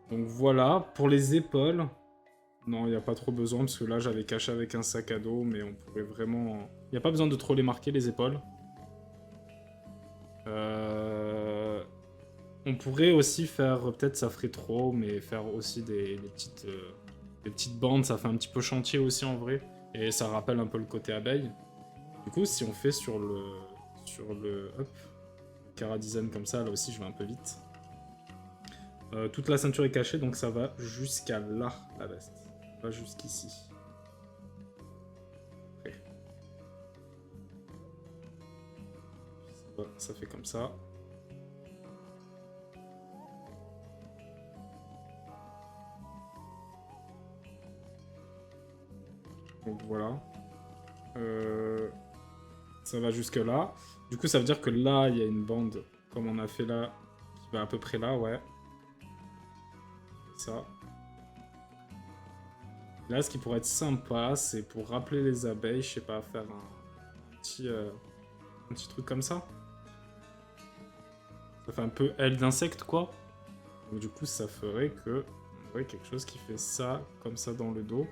Donc voilà, pour les épaules... Non, il n'y a pas trop besoin, parce que là, j'avais caché avec un sac à dos, mais on pourrait vraiment... Il n'y a pas besoin de trop les marquer, les épaules. On pourrait aussi faire... Peut-être ça ferait trop, mais faire aussi des petites bandes, ça fait un petit peu chantier aussi, en vrai. Et ça rappelle un peu le côté abeille. Du coup, si on fait sur le... Hop. Le Cara Design comme ça, là aussi, je vais un peu vite. Toute la ceinture est cachée, donc ça va jusqu'à là, la veste. Pas jusqu'ici. Après. Ça fait comme ça. Donc voilà. Ça va jusque là. Du coup, ça veut dire que là, il y a une bande, comme on a fait là, qui va à peu près là, ouais. Ça. Là, ce qui pourrait être sympa, c'est pour rappeler les abeilles, je sais pas, faire un petit truc comme ça. Ça fait un peu aile d'insecte, quoi. Donc du coup, ça ferait que... On aurait quelque chose qui fait ça, comme ça, dans le dos.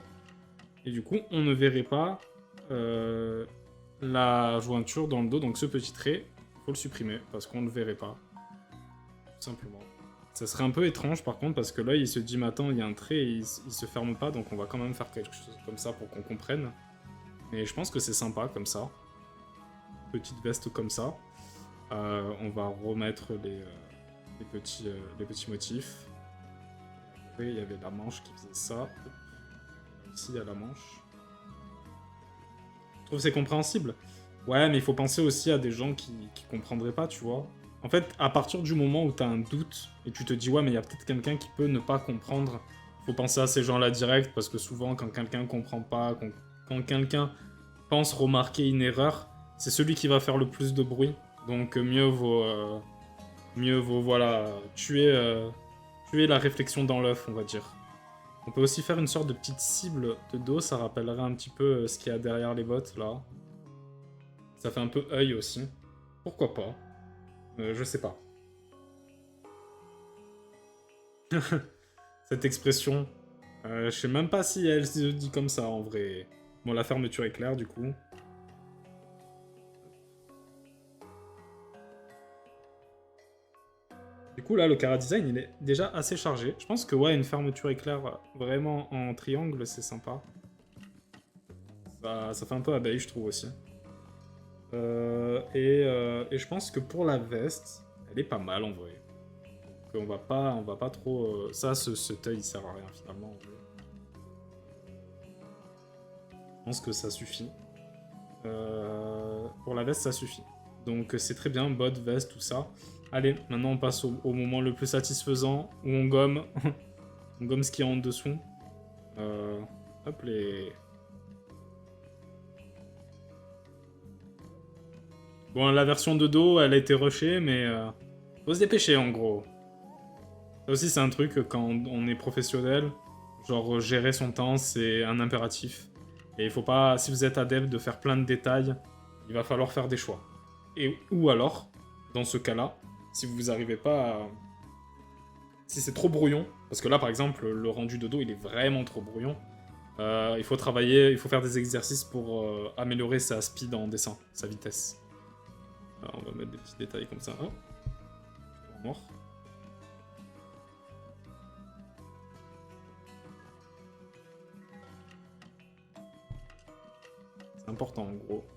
Et du coup, on ne verrait pas la jointure dans le dos. Donc ce petit trait, faut le supprimer, parce qu'on ne le verrait pas. Tout simplement. Ça serait un peu étrange, par contre, parce que là, il se dit, mais attends, il y a un trait et il se ferme pas, donc on va quand même faire quelque chose comme ça pour qu'on comprenne. Mais je pense que c'est sympa, comme ça. Petite veste comme ça. On va remettre les petits motifs. Après, il y avait la manche qui faisait ça. Là aussi, il y a la manche. Je trouve que c'est compréhensible. Ouais, mais il faut penser aussi à des gens qui comprendraient pas, tu vois. En fait, à partir du moment où tu as un doute et tu te dis, ouais, mais il y a peut-être quelqu'un qui peut ne pas comprendre, faut penser à ces gens-là direct, parce que souvent, quand quelqu'un comprend pas, quand quelqu'un pense remarquer une erreur, c'est celui qui va faire le plus de bruit. Donc mieux vaut voilà, tuer la réflexion dans l'œuf, on va dire. On peut aussi faire une sorte de petite cible de dos, ça rappellerait un petit peu ce qu'il y a derrière les bottes, là. Ça fait un peu œil aussi. Pourquoi pas? Je sais pas. Cette expression, je sais même pas si elle se dit comme ça, en vrai. Bon, la fermeture est claire, du coup. Du coup, là, le Cara Design, il est déjà assez chargé. Je pense que, ouais, une fermeture éclair vraiment en triangle, c'est sympa. Ça fait un peu abeille, je trouve aussi. Et je pense que pour la veste, elle est pas mal, en vrai. Donc, on va pas trop... Ça, cet œil, il sert à rien, finalement, en vrai. Je pense que ça suffit. Pour la veste, ça suffit. Donc, c'est très bien, bottes, veste, tout ça. Allez, maintenant on passe au moment le plus satisfaisant, où on gomme. On gomme ce qu'il y a en dessous. Hop les... Bon, la version de dos, elle a été rushée, mais faut se dépêcher en gros. Ça aussi, c'est un truc, quand on est professionnel, genre gérer son temps, c'est un impératif. Et il faut pas, si vous êtes adepte de faire plein de détails, il va falloir faire des choix. Ou alors, dans ce cas-là, si vous n'arrivez pas à... Si c'est trop brouillon, parce que là, par exemple, le rendu de dos, il est vraiment trop brouillon, il faut travailler, il faut faire des exercices pour améliorer sa speed en dessin, sa vitesse. Alors, on va mettre des petits détails comme ça. Oh, mort. C'est important, en gros.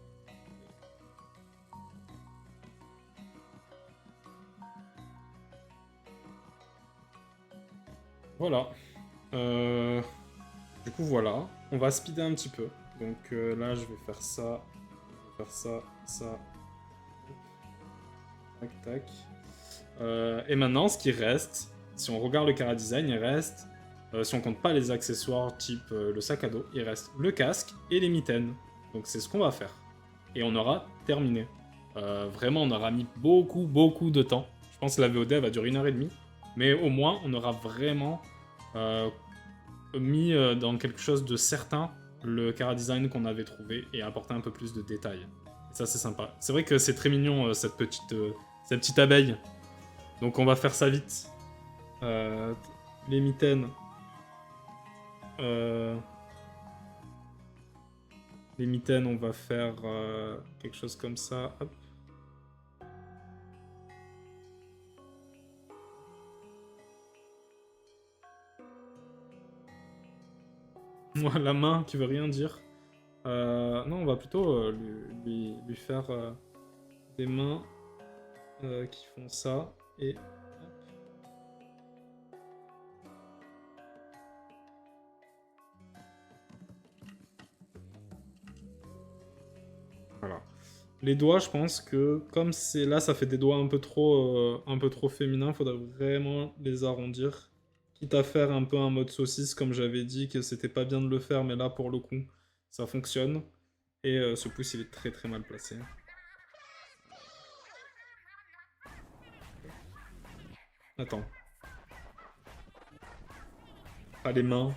Voilà. Du coup, voilà. On va speeder un petit peu. Donc là, je vais faire ça. Je vais faire ça, ça. Tac, tac. Et maintenant, ce qui reste, si on regarde le Cara Design, il reste, si on compte pas les accessoires type le sac à dos, il reste le casque et les mitaines. Donc c'est ce qu'on va faire. Et on aura terminé. Vraiment, on aura mis beaucoup, beaucoup de temps. Je pense que la VOD va durer 1h30. Mais au moins, on aura vraiment mis dans quelque chose de certain le Cara Design qu'on avait trouvé et apporté un peu plus de détails. Et ça, c'est sympa. C'est vrai que c'est très mignon, cette petite abeille. Donc on va faire ça vite. Les mitaines. Les mitaines, on va faire quelque chose comme ça. Hop. Moi, la main qui veut rien dire. Non, on va plutôt lui faire des mains qui font ça. Et voilà. Les doigts, je pense que comme c'est là, ça fait des doigts un peu trop féminins, faudrait vraiment les arrondir. Quitte à faire un peu un mode saucisse, comme j'avais dit que c'était pas bien de le faire, mais là pour le coup, ça fonctionne. Et ce pouce, il est très très mal placé. Attends. Ah, les mains.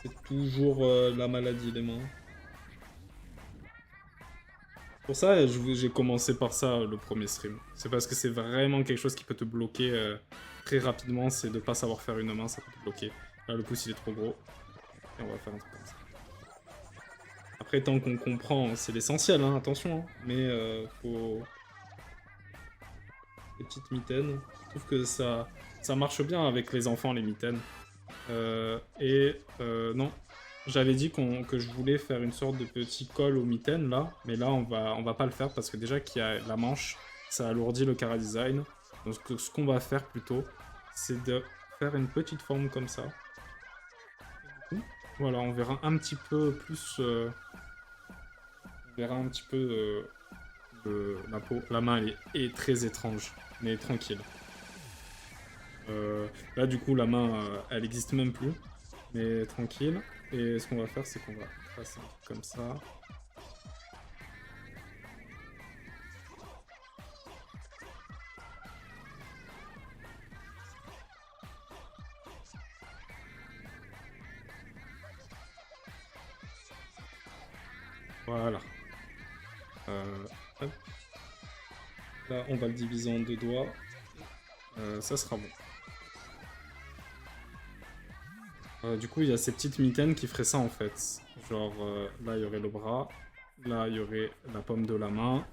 C'est toujours la maladie, les mains. Pour ça, j'ai commencé par ça le premier stream. C'est parce que c'est vraiment quelque chose qui peut te bloquer très rapidement. C'est de pas savoir faire une main, ça peut te bloquer. Là, le pouce il est trop gros. Et on va faire un truc comme ça. Après, tant qu'on comprend, c'est l'essentiel, hein, attention. Hein. Mais faut. Les petites mitaines. Je trouve que ça marche bien avec les enfants, les mitaines. Non, j'avais dit que je voulais faire une sorte de petit col aux mitaines là, mais là on va pas le faire parce que déjà qu'il y a la manche, ça alourdit le Cara Design. Donc ce qu'on va faire plutôt, c'est de faire une petite forme comme ça. Voilà, on verra un petit peu plus. On verra un petit peu de la peau. La main elle est très étrange, mais tranquille. Là, du coup, la main, elle existe même plus. Mais tranquille. Et ce qu'on va faire, c'est qu'on va passer comme ça. Voilà. Hop. Là, on va le diviser en deux doigts. Ça sera bon. Du coup, il y a ces petites mitaines qui feraient ça en fait. Genre, là, il y aurait le bras. Là, il y aurait la paume de la main.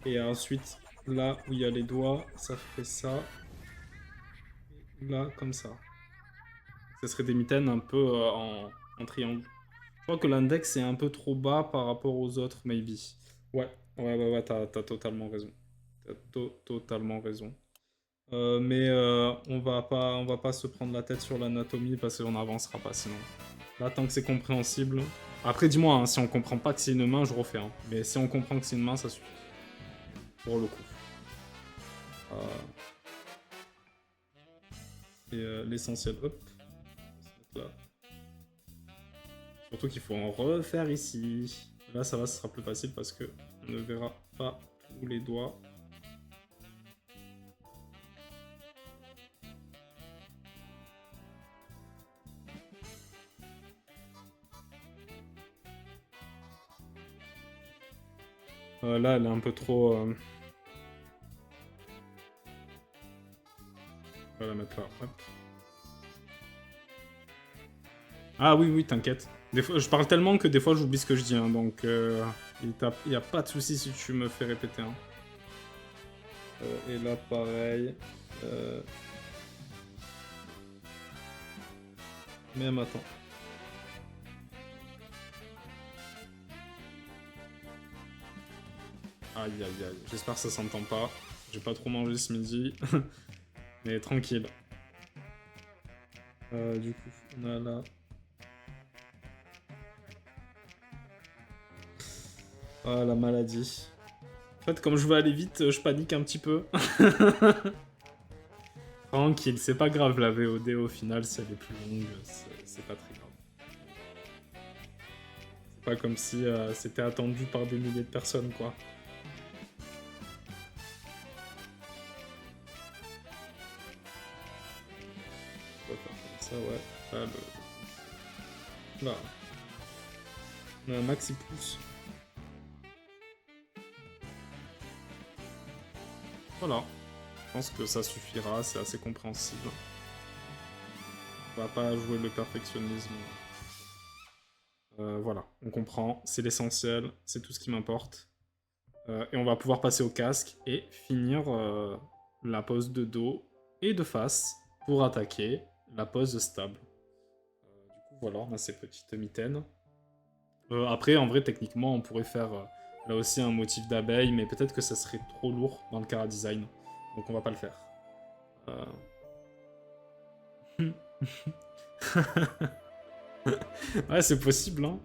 Et ensuite, là où il y a les doigts, ça ferait ça. Là, comme ça. Ce serait des mitaines un peu en triangle. Je crois que l'index est un peu trop bas par rapport aux autres, maybe. Ouais, t'as totalement raison. T'as totalement raison. Mais on va pas se prendre la tête sur l'anatomie parce qu'on n'avancera pas sinon. Là, tant que c'est compréhensible. Après, dis-moi, hein, si on comprend pas que c'est une main, je refais. Hein. Mais si on comprend que c'est une main, ça suffit. Pour le coup. Et l'essentiel, hop. Là. Surtout qu'il faut en refaire ici. Là, ça va, ce sera plus facile parce que on ne verra pas tous les doigts. Là, elle est un peu trop... On va la mettre là. Hop. Ah oui, oui, t'inquiète. Des fois, je parle tellement que des fois, j'oublie ce que je dis. Hein, donc, il n'y a pas de souci si tu me fais répéter. Hein. Et là, pareil. Même, attends. Aïe, aïe, aïe. J'espère que ça s'entend pas. J'ai pas trop mangé ce midi. Mais tranquille. Du coup, on a là... Ah, la maladie. En fait, comme je veux aller vite, je panique un petit peu. Tranquille, c'est pas grave la VOD au final, si elle est plus longue, c'est pas très grave. C'est pas comme si c'était attendu par des milliers de personnes, quoi. On va faire comme ça, ouais. Là, là. On a un maxi pouce. Voilà. Je pense que ça suffira, c'est assez compréhensible. On va pas jouer le perfectionnisme. Voilà, on comprend, c'est l'essentiel, c'est tout ce qui m'importe. Et on va pouvoir passer au casque et finir la pose de dos et de face pour attaquer la pose stable. Du coup, voilà, on a ces petites mitaines. Après, en vrai, techniquement, on pourrait faire là aussi un motif d'abeille, mais peut-être que ça serait trop lourd dans le Cara Design. Donc on va pas le faire. Ouais, c'est possible, hein.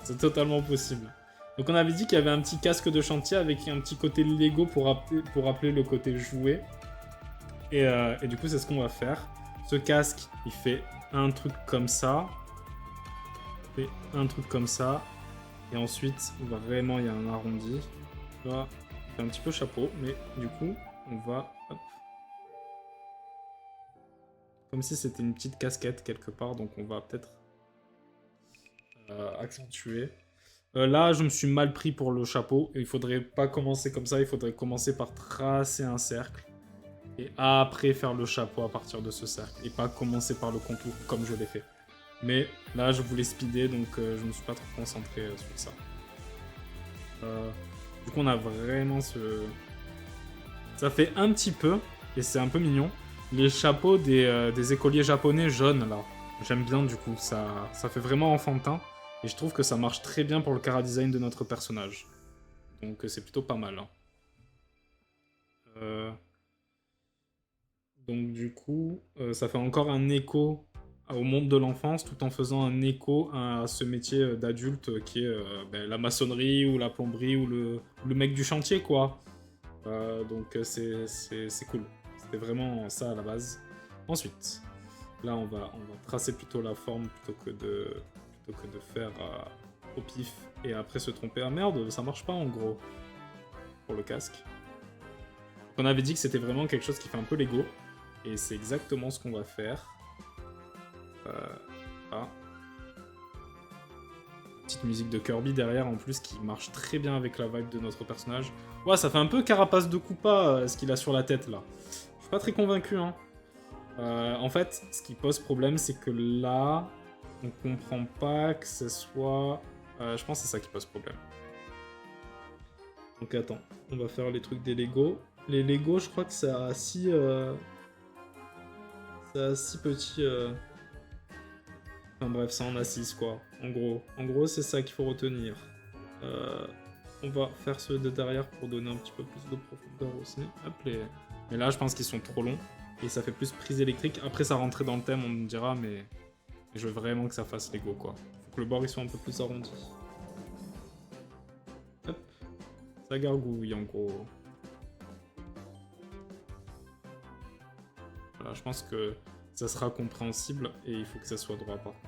C'est totalement possible. Donc on avait dit qu'il y avait un petit casque de chantier avec un petit côté Lego pour rappeler le côté jouet. Et du coup, c'est ce qu'on va faire. Ce casque, il fait un truc comme ça. Il fait un truc comme ça. Et ensuite, vraiment, il y a un arrondi. Là, il fait un petit peu chapeau, mais du coup, on va... Hop. Comme si c'était une petite casquette quelque part, donc on va peut-être accentuer. Là, je me suis mal pris pour le chapeau. Il faudrait pas commencer comme ça, il faudrait commencer par tracer un cercle. Et après faire le chapeau à partir de ce cercle. Et pas commencer par le contour comme je l'ai fait. Mais là, je voulais speeder, donc je me suis pas trop concentré sur ça. Du coup, on a vraiment ce... Ça fait un petit peu, et c'est un peu mignon, les chapeaux des écoliers japonais jaunes, là. J'aime bien, du coup. Ça fait vraiment enfantin. Et je trouve que ça marche très bien pour le chara design de notre personnage. Donc c'est plutôt pas mal. Hein. Donc du coup, ça fait encore un écho au monde de l'enfance, tout en faisant un écho à ce métier d'adulte qui est la maçonnerie ou la plomberie ou le mec du chantier, quoi. Donc c'est cool. C'était vraiment ça à la base. Ensuite, là on va tracer plutôt la forme plutôt que de faire au pif et après se tromper. Ah merde, ça marche pas en gros pour le casque. On avait dit que c'était vraiment quelque chose qui fait un peu Lego. Et c'est exactement ce qu'on va faire. Ah. Petite musique de Kirby derrière en plus qui marche très bien avec la vibe de notre personnage. Ouais, ça fait un peu carapace de Koopa ce qu'il a sur la tête là. Je suis pas très convaincu hein. En fait, ce qui pose problème, c'est que là, on comprend pas que ce soit... je pense que c'est ça qui pose problème. Donc attends, on va faire les trucs des Lego. Les Lego, je crois que ça a 6... Ça a 6 petits... Enfin bref, ça en a 6 quoi. En gros c'est ça qu'il faut retenir. On va faire ceux de derrière pour donner un petit peu plus de profondeur aussi. Hop, mais là, je pense qu'ils sont trop longs. Et ça fait plus prise électrique. Après, ça rentrait dans le thème, on me dira, mais je veux vraiment que ça fasse Lego, quoi. Faut que le bord, il soit un peu plus arrondi. Hop. Ça gargouille, en gros. Voilà, je pense que ça sera compréhensible. Et il faut que ça soit droit, par contre.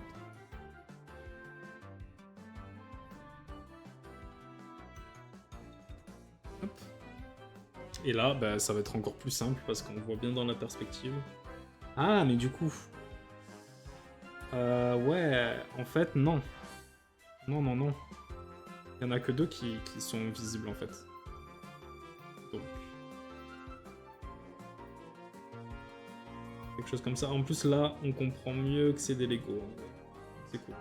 Et là, bah, ça va être encore plus simple parce qu'on voit bien dans la perspective. Ah, mais du coup... ouais, en fait, non. Non. Il n'y en a que 2 qui sont visibles, en fait. Donc... quelque chose comme ça. En plus, là, on comprend mieux que c'est des Lego. C'est cool.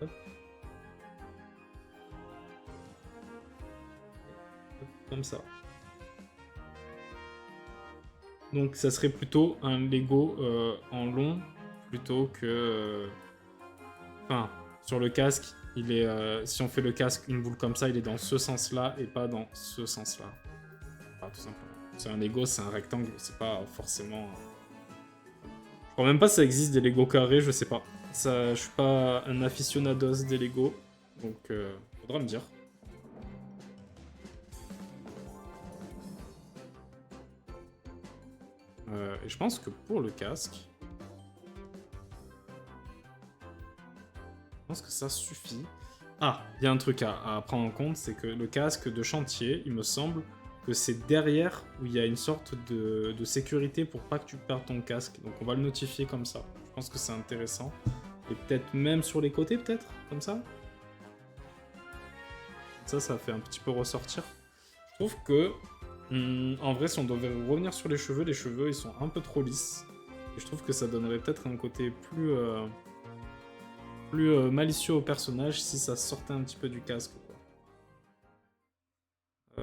Hop. Comme ça. Donc ça serait plutôt un Lego en long plutôt que... Enfin, sur le casque, il est, si on fait le casque, une boule comme ça, il est dans ce sens-là et pas dans ce sens-là. Enfin, tout simplement. C'est un Lego, c'est un rectangle, c'est pas forcément... Je crois même pas si ça existe des Lego carrés, je sais pas. Ça, je suis pas un aficionados des Lego, donc faudra me dire. Et je pense que pour le casque... Je pense que ça suffit. Ah, il y a un truc à prendre en compte, c'est que le casque de chantier, il me semble que c'est derrière où il y a une sorte de sécurité pour pas que tu perdes ton casque. Donc on va le notifier comme ça. Je pense que c'est intéressant. Et peut-être même sur les côtés, peut-être, comme ça. Ça fait un petit peu ressortir. Je trouve que, en vrai, si on devait revenir sur les cheveux, ils sont un peu trop lisses. Et je trouve que ça donnerait peut-être un côté plus... malicieux au personnage si ça sortait un petit peu du casque, quoi.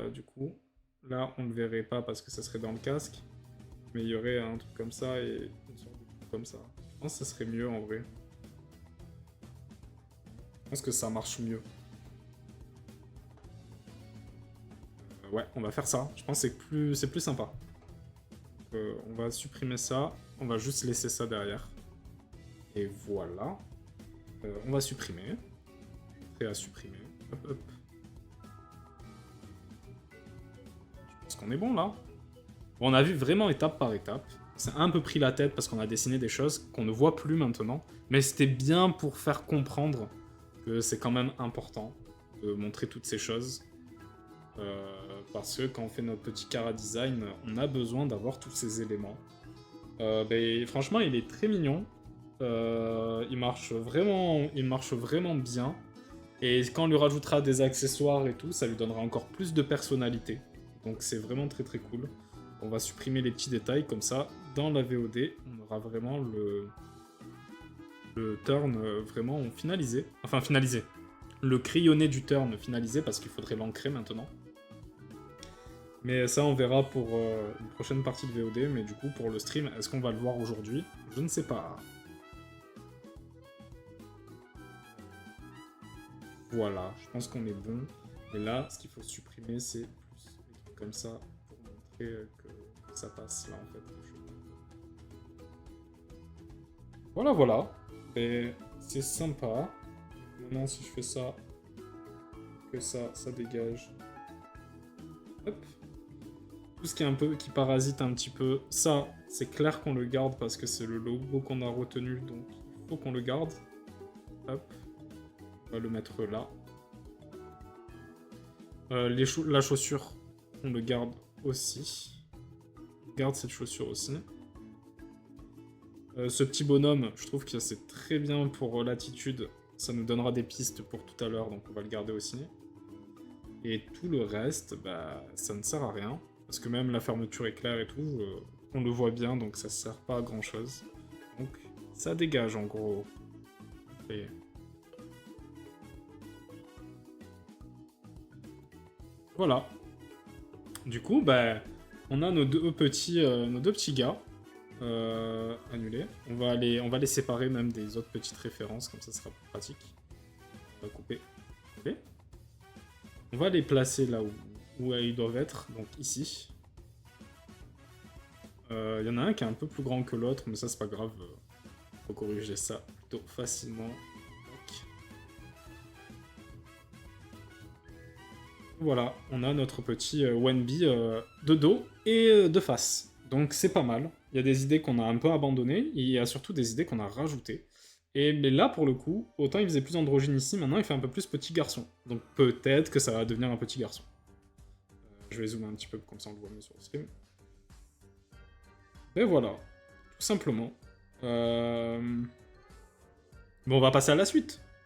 Du coup, là, on le verrait pas parce que ça serait dans le casque, mais il y aurait un truc comme ça et une sorte de truc comme ça. Je pense que ça serait mieux en vrai. Je pense que ça marche mieux. Ouais, on va faire ça. Je pense que c'est plus sympa. Donc, on va supprimer ça. On va juste laisser ça derrière. Et voilà. On va supprimer. Prêt à supprimer. Hop, hop. Je pense qu'on est bon là. Bon, on a vu vraiment étape par étape. C'est un peu pris la tête parce qu'on a dessiné des choses qu'on ne voit plus maintenant. Mais c'était bien pour faire comprendre que c'est quand même important de montrer toutes ces choses. Parce que quand on fait notre petit Cara design, on a besoin d'avoir tous ces éléments. Franchement, il est très mignon. Il marche vraiment bien. Et quand on lui rajoutera des accessoires et tout, ça lui donnera encore plus de personnalité. Donc c'est vraiment très très cool. On va supprimer les petits détails, comme ça, dans la VOD, on aura vraiment le turn vraiment finalisé. Enfin finalisé. Le crayonné du turn finalisé, parce qu'il faudrait l'ancrer maintenant. Mais ça, on verra pour une prochaine partie de VOD. Mais du coup, pour le stream, est-ce qu'on va le voir aujourd'hui? Je ne sais pas. Voilà, je pense qu'on est bon. Et là, ce qu'il faut supprimer, c'est plus des trucs comme ça pour montrer que ça passe là en fait. Voilà, voilà. Et c'est sympa. Maintenant, si je fais ça, que ça dégage. Hop. Tout ce qui est un peu, qui parasite un petit peu, ça, c'est clair qu'on le garde parce que c'est le logo qu'on a retenu, donc il faut qu'on le garde. Hop. On va le mettre là. La chaussure, on le garde aussi. On garde cette chaussure aussi. Ce petit bonhomme, je trouve que c'est très bien pour l'attitude. Ça nous donnera des pistes pour tout à l'heure, donc on va le garder aussi. Et tout le reste, bah, ça ne sert à rien. Parce que même la fermeture éclair et tout, on le voit bien, donc ça sert pas à grand chose. Donc ça dégage en gros. Et... voilà. Du coup, bah, on a nos deux petits gars annulés. On va les séparer même des autres petites références, comme ça sera plus pratique. On va couper. On va les placer là où ils doivent être, donc ici. Il y en a un qui est un peu plus grand que l'autre, mais ça c'est pas grave. Faut corriger ça plutôt facilement. Voilà, on a notre petit Wenbi de dos et de face. Donc c'est pas mal. Il y a des idées qu'on a un peu abandonnées, et il y a surtout des idées qu'on a rajoutées. Mais là, pour le coup, autant il faisait plus androgyne ici, maintenant il fait un peu plus petit garçon. Donc peut-être que ça va devenir un petit garçon. Je vais zoomer un petit peu, comme ça on le voit mieux sur le stream. Et voilà, tout simplement. Bon, on va passer à la suite.